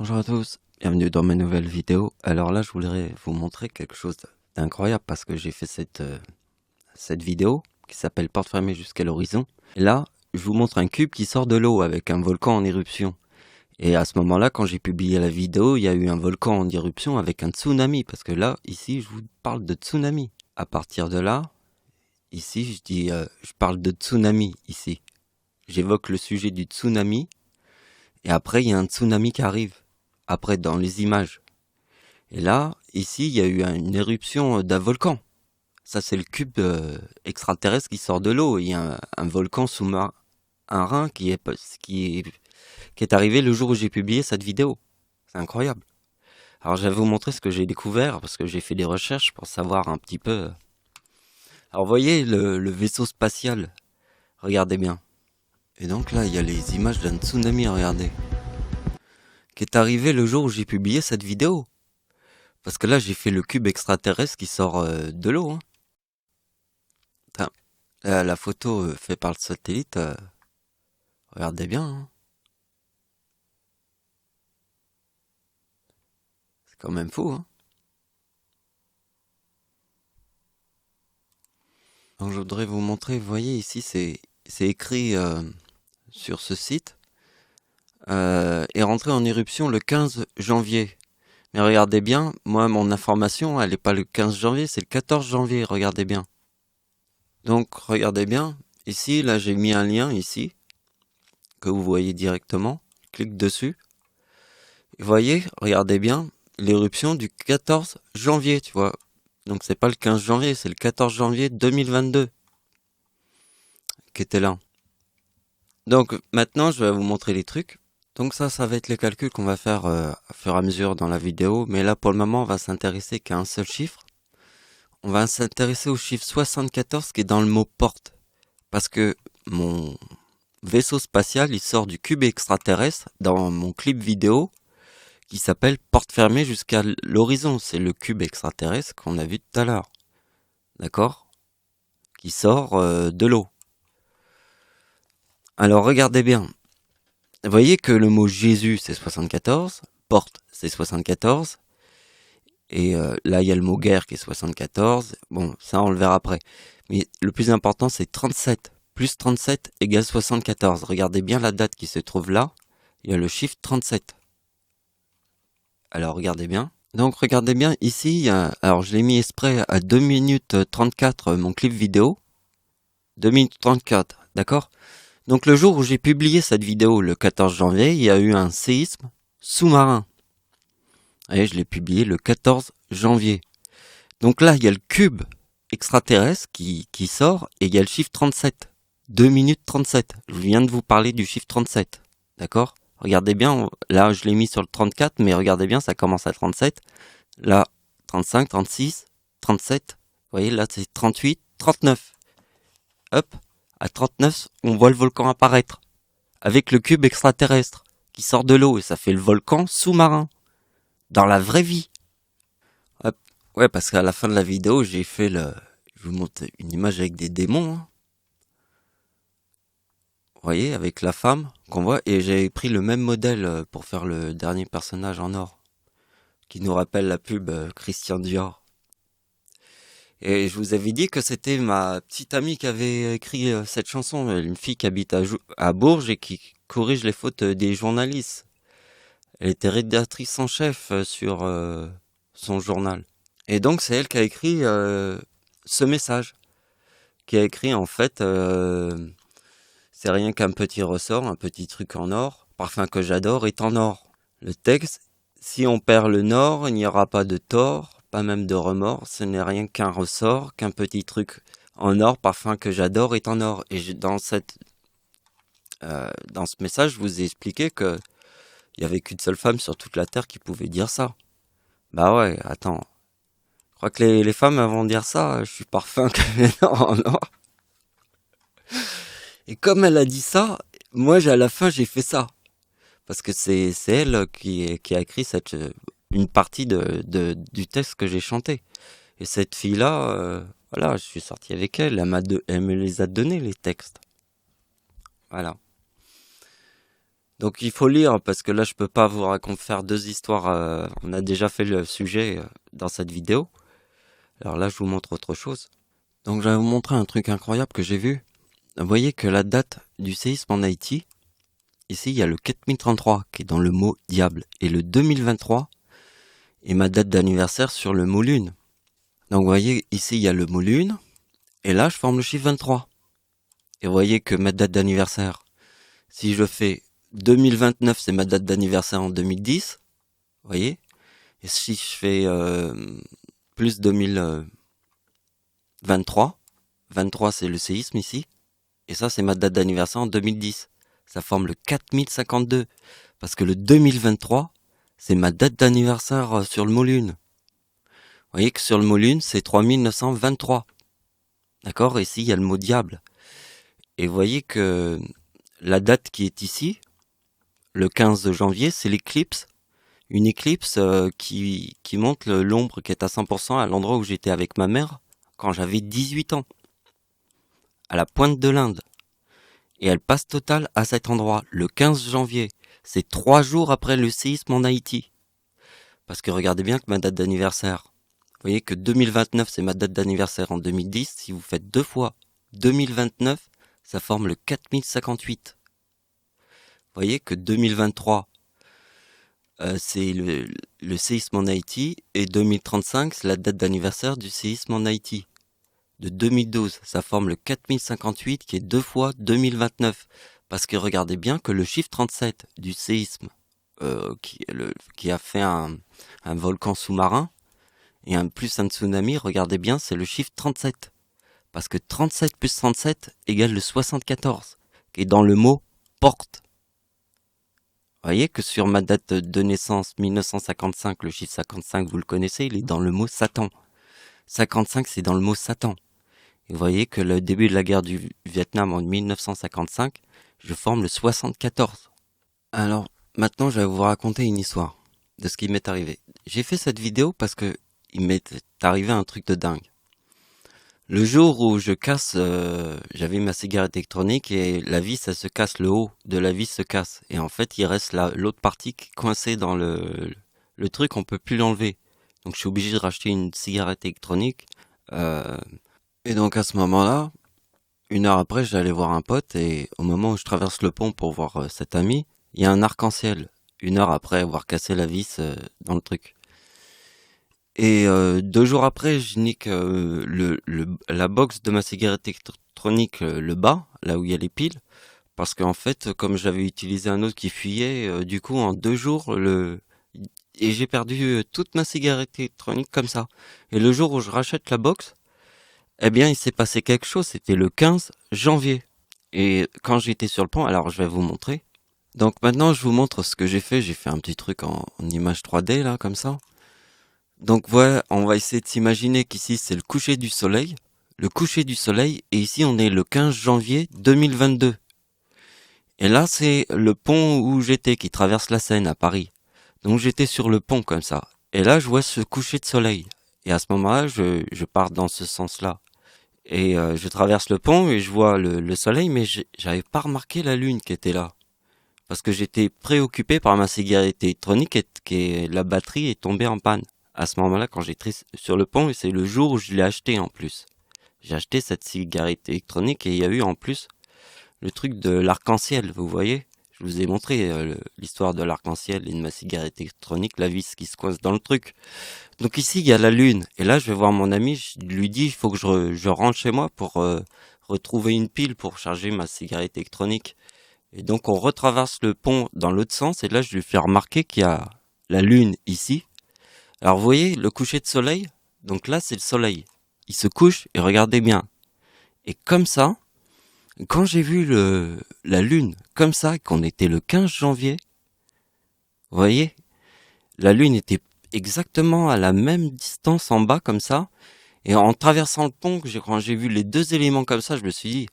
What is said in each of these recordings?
Bonjour à tous, bienvenue dans ma nouvelle vidéo. Alors là, je voudrais vous montrer quelque chose d'incroyable parce que j'ai fait cette vidéo qui s'appelle Porte fermée jusqu'à l'horizon. Et là, je vous montre un cube qui sort de l'eau avec un volcan en éruption. Et à ce moment-là, quand j'ai publié la vidéo, il y a eu un volcan en éruption avec un tsunami. Parce que là, ici, je vous parle de tsunami. À partir de là, ici, je parle de tsunami ici. J'évoque le sujet du tsunami. Et après, il y a un tsunami qui arrive. Après, dans les images. Et là, ici, il y a eu une éruption d'un volcan. Ça, c'est le cube extraterrestre qui sort de l'eau. Il y a un volcan sous-marin qui est arrivé le jour où j'ai publié cette vidéo. C'est incroyable. Alors, je vais vous montrer ce que j'ai découvert parce que j'ai fait des recherches pour savoir un petit peu. Alors, vous voyez le vaisseau spatial. Regardez bien. Et donc là, il y a les images d'un tsunami, regardez. Qui est arrivé le jour où j'ai publié cette vidéo. Parce que là, j'ai fait le cube extraterrestre qui sort de l'eau. Hein. La photo faite par le satellite, regardez bien. Hein. C'est quand même fou. Hein. Donc je voudrais vous montrer, vous voyez ici, c'est écrit sur ce site. Est rentré en éruption le 15 janvier. Mais regardez bien, moi mon information, elle n'est pas le 15 janvier, c'est le 14 janvier, regardez bien. Donc regardez bien, ici, là j'ai mis un lien ici, que vous voyez directement. Clique dessus. Vous voyez, regardez bien, l'éruption du 14 janvier, tu vois. Donc c'est pas le 15 janvier, c'est le 14 janvier 2022 qui était là. Donc maintenant, je vais vous montrer les trucs. Donc ça va être les calculs qu'on va faire à fur et à mesure dans la vidéo. Mais là, pour le moment, on va s'intéresser qu'à un seul chiffre. On va s'intéresser au chiffre 74 qui est dans le mot porte. Parce que mon vaisseau spatial, il sort du cube extraterrestre dans mon clip vidéo qui s'appelle Porte fermée jusqu'à l'horizon. C'est le cube extraterrestre qu'on a vu tout à l'heure. D'accord? Qui sort de l'eau. Alors regardez bien. Vous voyez que le mot Jésus c'est 74, porte c'est 74, et là il y a le mot guerre qui est 74. Bon, ça on le verra après. Mais le plus important c'est 37. Plus 37 égale 74. Regardez bien la date qui se trouve là. Il y a le chiffre 37. Alors regardez bien. Donc regardez bien ici, alors je l'ai mis exprès à 2 minutes 34 mon clip vidéo. 2 minutes 34, d'accord? Donc le jour où j'ai publié cette vidéo, le 14 janvier, il y a eu un séisme sous-marin. Et je l'ai publié le 14 janvier. Donc là, il y a le cube extraterrestre qui sort et il y a le chiffre 37. 2 minutes 37. Je viens de vous parler du chiffre 37. D'accord? Regardez bien, là je l'ai mis sur le 34, mais regardez bien, ça commence à 37. Là, 35, 36, 37. Vous voyez, là c'est 38, 39. Hop, à 39, on voit le volcan apparaître. Avec le cube extraterrestre qui sort de l'eau et ça fait le volcan sous-marin. Dans la vraie vie. Hop. Ouais, parce qu'à la fin de la vidéo, je vous montre une image avec des démons. Hein. Vous voyez, avec la femme qu'on voit. Et j'ai pris le même modèle pour faire le dernier personnage en or. Qui nous rappelle la pub Christian Dior. Et je vous avais dit que c'était ma petite amie qui avait écrit cette chanson. Une fille qui habite à Bourges et qui corrige les fautes des journalistes. Elle était rédactrice en chef sur son journal. Et donc c'est elle qui a écrit ce message. Qui a écrit en fait, c'est rien qu'un petit ressort, un petit truc en or. Parfum que j'adore est en or. Le texte, si on perd le nord, il n'y aura pas de tort, pas même de remords. Ce n'est rien qu'un ressort, qu'un petit truc en or. Parfum que j'adore est en or. Et dans ce message, je vous ai expliqué que il y avait qu'une seule femme sur toute la terre qui pouvait dire ça. Bah ouais, attends. Je crois que les femmes vont dire ça. Je suis parfum que non, non. Et comme elle a dit ça, moi à la fin j'ai fait ça. Parce que c'est elle qui a écrit une partie du texte que j'ai chanté. Et cette fille-là, voilà, je suis sorti avec elle. Elle me les a donnés les textes. Voilà. Donc il faut lire parce que là je peux pas vous raconter faire deux histoires. On a déjà fait le sujet dans cette vidéo. Alors là je vous montre autre chose. Donc je vais vous montrer un truc incroyable que j'ai vu. Vous voyez que la date du séisme en Haïti, ici il y a le 4033 qui est dans le mot diable et le 2023 est ma date d'anniversaire sur le mot lune. Donc vous voyez ici il y a le mot lune et là je forme le chiffre 23. Et vous voyez que ma date d'anniversaire, si je fais 2029 c'est ma date d'anniversaire en 2010, vous voyez. Et si je fais plus 2023, 23 c'est le séisme ici, et ça c'est ma date d'anniversaire en 2010. Ça forme le 4052, parce que le 2023 c'est ma date d'anniversaire sur le mot lune. Vous voyez que sur le mot lune c'est 3923. D'accord. Ici il y a le mot diable. Et vous voyez que la date qui est ici, le 15 janvier, c'est l'éclipse. Une éclipse qui montre l'ombre qui est à 100% à l'endroit où j'étais avec ma mère quand j'avais 18 ans, à la pointe de l'Inde. Et elle passe totale à cet endroit, le 15 janvier. C'est 3 jours après le séisme en Haïti. Parce que regardez bien que ma date d'anniversaire, vous voyez que 2029 c'est ma date d'anniversaire en 2010. Si vous faites 2 fois 2029, ça forme le 4058. Vous voyez que 2023, c'est le séisme en Haïti, et 2035, c'est la date d'anniversaire du séisme en Haïti. De 2012, ça forme le 4058 qui est 2 fois 2029. Parce que regardez bien que le chiffre 37 du séisme qui a fait un volcan sous-marin et plus un tsunami, regardez bien, c'est le chiffre 37. Parce que 37 plus 37 égale le 74, qui est dans le mot porte. Vous voyez que sur ma date de naissance 1955, le chiffre 55, vous le connaissez, il est dans le mot Satan. 55, c'est dans le mot Satan. Et vous voyez que le début de la guerre du Vietnam en 1955, je forme le 74. Alors, maintenant, je vais vous raconter une histoire de ce qui m'est arrivé. J'ai fait cette vidéo parce que il m'est arrivé un truc de dingue. Le jour où je casse, j'avais ma cigarette électronique et la vis, elle se casse, le haut de la vis se casse. Et en fait, il reste l'autre partie qui est coincée dans le truc, on peut plus l'enlever. Donc je suis obligé de racheter une cigarette électronique. Et donc à ce moment-là, 1 heure après, j'allais voir un pote et au moment où je traverse le pont pour voir cet ami, il y a un arc-en-ciel. 1 heure après avoir cassé la vis dans le truc. Et 2 jours après, je nique la box de ma cigarette électronique, le bas, là où il y a les piles, parce qu'en fait, comme j'avais utilisé un autre qui fuyait, du coup, en 2 jours, et j'ai perdu toute ma cigarette électronique comme ça. Et le jour où je rachète la box, eh bien, il s'est passé quelque chose. C'était le 15 janvier. Et quand j'étais sur le pont, alors je vais vous montrer. Donc maintenant, je vous montre ce que j'ai fait. J'ai fait un petit truc en image 3D, là, comme ça. Donc voilà, on va essayer de s'imaginer qu'ici c'est le coucher du soleil. Le coucher du soleil, et ici on est le 15 janvier 2022. Et là c'est le pont où j'étais, qui traverse la Seine à Paris. Donc j'étais sur le pont comme ça. Et là je vois ce coucher de soleil. Et à ce moment-là, je pars dans ce sens-là. Et je traverse le pont et je vois le soleil, mais j'avais pas remarqué la lune qui était là. Parce que j'étais préoccupé par ma cigarette électronique et la batterie est tombée en panne. À ce moment-là, quand j'étais sur le pont, et c'est le jour où je l'ai acheté en plus. J'ai acheté cette cigarette électronique et il y a eu en plus le truc de l'arc-en-ciel, vous voyez. Je vous ai montré l'histoire de l'arc-en-ciel et de ma cigarette électronique, la vis qui se coince dans le truc. Donc ici, il y a la lune. Et là, je vais voir mon ami, je lui dis, il faut que je rentre chez moi pour retrouver une pile pour charger ma cigarette électronique. Et donc, on retraverse le pont dans l'autre sens. Et là, je lui fais remarquer qu'il y a la lune ici. Alors vous voyez le coucher de soleil, donc là c'est le soleil. Il se couche et regardez bien. Et comme ça, quand j'ai vu la lune comme ça, qu'on était le 15 janvier, vous voyez, la lune était exactement à la même distance en bas comme ça. Et en traversant le pont, quand j'ai vu les deux éléments comme ça, je me suis dit,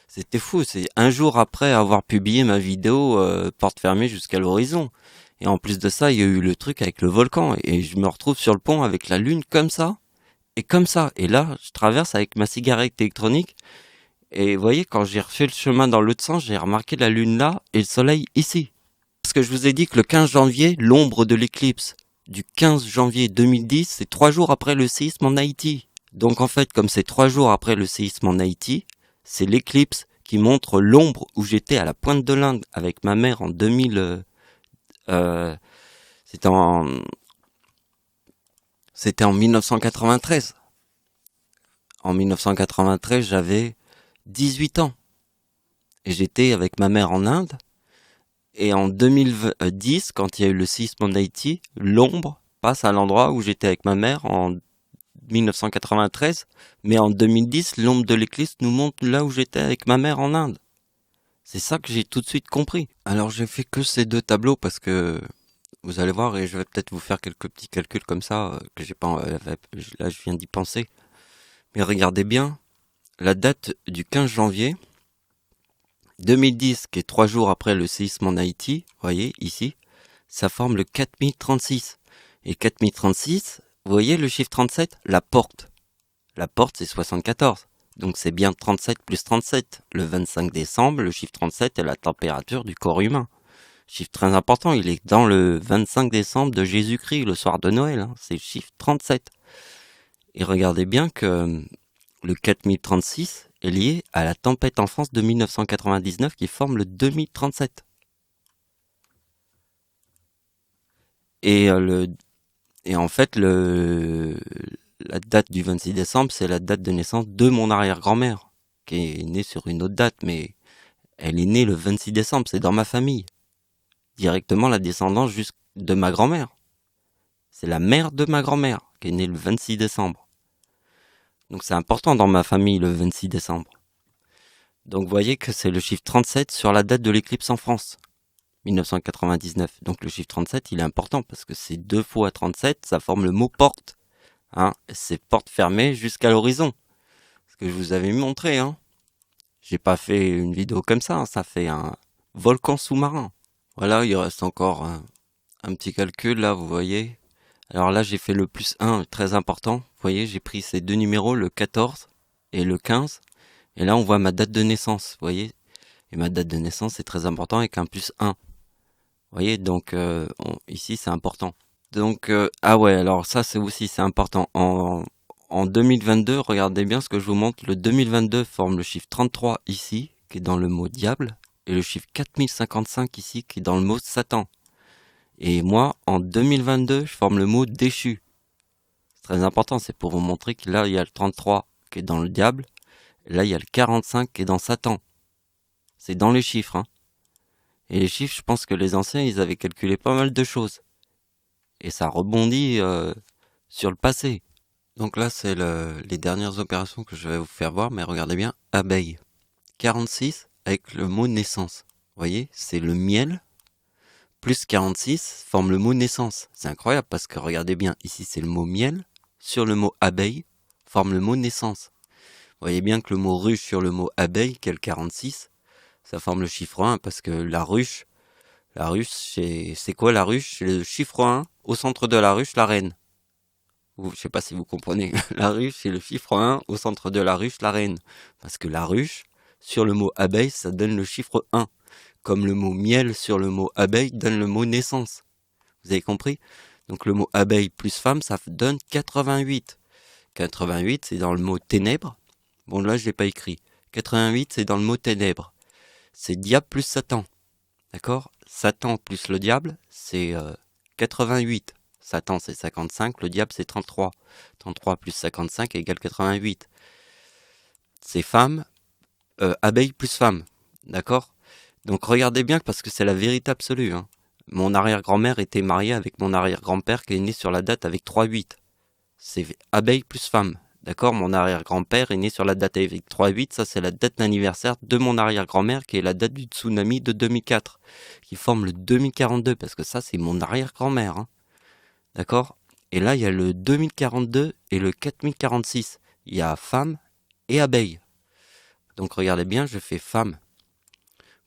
c'était fou, c'est un jour après avoir publié ma vidéo porte fermée jusqu'à l'horizon. Et en plus de ça, il y a eu le truc avec le volcan. Et je me retrouve sur le pont avec la lune comme ça. Et comme ça. Et là, je traverse avec ma cigarette électronique. Et vous voyez, quand j'ai refait le chemin dans l'autre sens, j'ai remarqué la lune là et le soleil ici. Parce que je vous ai dit que le 15 janvier, l'ombre de l'éclipse du 15 janvier 2010, c'est 3 jours après le séisme en Haïti. Donc en fait, comme c'est 3 jours après le séisme en Haïti, c'est l'éclipse qui montre l'ombre où j'étais à la pointe de l'Inde avec ma mère en 2000. C'était en c'était en 1993. En 1993, j'avais 18 ans et j'étais avec ma mère en Inde. Et en 2010, quand il y a eu le séisme en Haïti, l'ombre passe à l'endroit où j'étais avec ma mère en 1993. Mais en 2010, l'ombre de l'éclipse nous montre là où j'étais avec ma mère en Inde. C'est ça que j'ai tout de suite compris. Alors j'ai fait que ces deux tableaux parce que vous allez voir et je vais peut-être vous faire quelques petits calculs comme ça que j'ai pas. Là, je viens d'y penser. Mais regardez bien la date du 15 janvier 2010, qui est 3 jours après le séisme en Haïti. Vous voyez ici, ça forme le 4036. Et 4036, vous voyez le chiffre 37, la porte. La porte, c'est 74. Donc c'est bien 37 plus 37. Le 25 décembre, le chiffre 37 est la température du corps humain. Chiffre très important, il est dans le 25 décembre de Jésus-Christ, le soir de Noël. Hein. C'est le chiffre 37. Et regardez bien que le 4036 est lié à la tempête en France de 1999 qui forme le 2037. Et, et en fait, la date du 26 décembre, c'est la date de naissance de mon arrière-grand-mère, qui est née sur une autre date, mais elle est née le 26 décembre, c'est dans ma famille. Directement la descendance jusque de ma grand-mère. C'est la mère de ma grand-mère, qui est née le 26 décembre. Donc c'est important dans ma famille, le 26 décembre. Donc vous voyez que c'est le chiffre 37 sur la date de l'éclipse en France, 1999. Donc le chiffre 37, il est important parce que c'est 2 fois 37, ça forme le mot porte. Hein, c'est porte fermée jusqu'à l'horizon. Ce que je vous avais montré, hein. J'ai pas fait une vidéo comme ça, hein, ça fait un volcan sous-marin. Voilà, il reste encore un petit calcul là, vous voyez. Alors là, j'ai fait le plus 1, très important. Vous voyez, j'ai pris ces deux numéros, le 14 et le 15. Et là, on voit ma date de naissance, vous voyez. Et ma date de naissance, c'est très important avec un plus 1. Vous voyez, donc ici, c'est important. Donc, ah ouais, alors ça, c'est important. En 2022, regardez bien ce que je vous montre. Le 2022 forme le chiffre 33 ici, qui est dans le mot diable, et le chiffre 4055 ici, qui est dans le mot Satan. Et moi, en 2022, je forme le mot déchu. C'est très important, c'est pour vous montrer que là, il y a le 33 qui est dans le diable, et là, il y a le 45 qui est dans Satan. C'est dans les chiffres, hein. Et les chiffres, je pense que les anciens, ils avaient calculé pas mal de choses. Et ça rebondit sur le passé. Donc là, c'est les dernières opérations que je vais vous faire voir, mais regardez bien, abeille. 46 avec le mot naissance. Vous voyez, c'est le miel, plus 46 forme le mot naissance. C'est incroyable parce que regardez bien, ici c'est le mot miel, sur le mot abeille, forme le mot naissance. Vous voyez bien que le mot ruche sur le mot abeille, qui est le 46, ça forme le chiffre 1 parce que la ruche, c'est quoi la ruche? C'est le chiffre 1, au centre de la ruche, la reine. Je sais pas si vous comprenez. La ruche, c'est le chiffre 1, au centre de la ruche, la reine. Parce que la ruche, sur le mot abeille, ça donne le chiffre 1. Comme le mot miel sur le mot abeille donne le mot naissance. Vous avez compris? Donc le mot abeille plus femme, ça donne 88. 88, c'est dans le mot ténèbres. Bon, là, je l'ai pas écrit. 88, c'est dans le mot ténèbres. C'est diable plus Satan. D'accord? Satan plus le diable, c'est 88. Satan, c'est 55. Le diable, c'est 33. 33 plus 55 égale 88. C'est femme, abeille plus femme. D'accord? Donc regardez bien parce que c'est la vérité absolue. Hein. Mon arrière-grand-mère était mariée avec mon arrière-grand-père qui est né sur la date avec 3-8. C'est abeille plus femme. D'accord? Mon arrière-grand-père est né sur la date avec 3-8. Ça, c'est la date d'anniversaire de mon arrière-grand-mère qui est la date du tsunami de 2004. Qui forme le 2042 parce que ça, c'est mon arrière-grand-mère. Hein. D'accord? Et là, il y a le 2042 et le 4046. Il y a femme et abeille. Donc regardez bien, je fais femme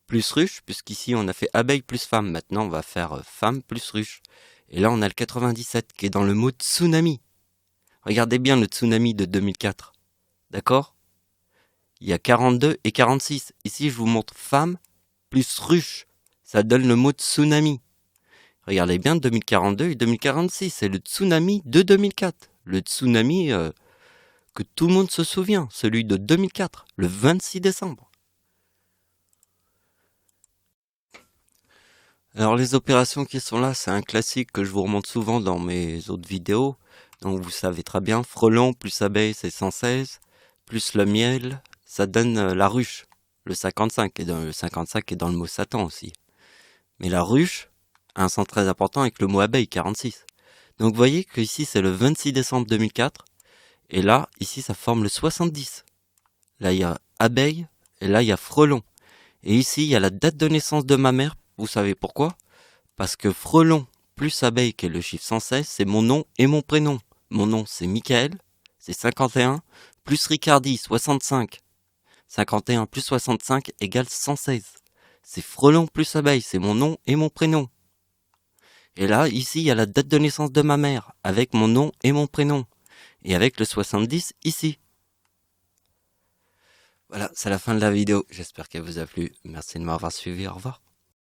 plus ruche, puisqu'ici on a fait abeille plus femme. Maintenant, on va faire femme plus ruche. Et là, on a le 97 qui est dans le mot tsunami. Regardez bien le tsunami de 2004. D'accord? Il y a 42 et 46. Ici, je vous montre femme plus ruche. Ça donne le mot tsunami. Regardez bien 2042 et 2046, c'est le tsunami de 2004. Le tsunami que tout le monde se souvient, celui de 2004, le 26 décembre. Alors les opérations qui sont là, c'est un classique que je vous remonte souvent dans mes autres vidéos. Donc vous savez très bien, frelon plus abeille c'est 116, plus le miel, ça donne la ruche. Le 55 est dans le mot Satan aussi. Mais la ruche a un sens très important avec le mot abeille, 46. Donc vous voyez que ici c'est le 26 décembre 2004, et là, ici ça forme le 70. Là il y a abeille, et là il y a frelon. Et ici il y a la date de naissance de ma mère, vous savez pourquoi ? Parce que frelon plus abeille, qui est le chiffre 116, c'est mon nom et mon prénom. Mon nom c'est Michael, c'est 51, plus Ricardi, 65. 51 plus 65 égale 116. C'est frelon plus abeille, c'est mon nom et mon prénom. Et là, ici, il y a la date de naissance de ma mère, avec mon nom et mon prénom. Et avec le 70 ici. Voilà, c'est la fin de la vidéo. J'espère qu'elle vous a plu. Merci de m'avoir suivi. Au revoir.